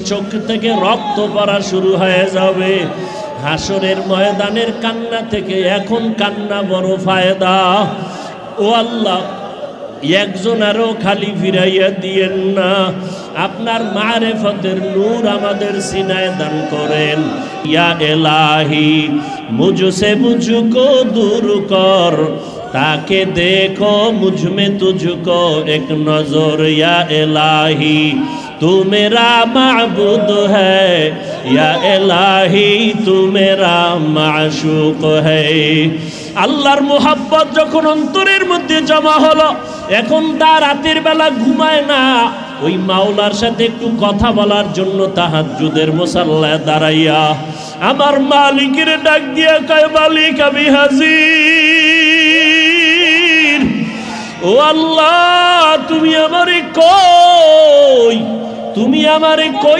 চোখ থেকে রক্ত পড়া শুরু হয়ে যাবে। হাসরের ময়দানের কান্না থেকে এখন কান্না বড় ফায়দা। ও আল্লাহ, একজনেরও খালি ফিরাইয়া দিয়েন না। আপনার মারেফতের নূর আমাদের সিনায় দান করেন। ইয়া এলাহি মুঝসে মুঝকো দূর কর, তাকে দেখো মুঝমে তুঝকো এক নজর। ইয়া এলাহি तू मेरा माबूद है, या इलाही तू मेरा माशूक है। আল্লাহর মোহাব্বত যখন অন্তরের মধ্যে জমা হলো, এখন তার রাতের বেলা ঘুমায় না, ওই মাওলার সাথে একটু কথা বলার জন্য তাহাজ্জুদের মুসাল্লায় দাঁড়াইয়া আমার মালিকের ডাক দিয়া কয়, মালিক আমি হাজির। ও আল্লাহ, তুমি আমারে কই, তুমি আমারে কই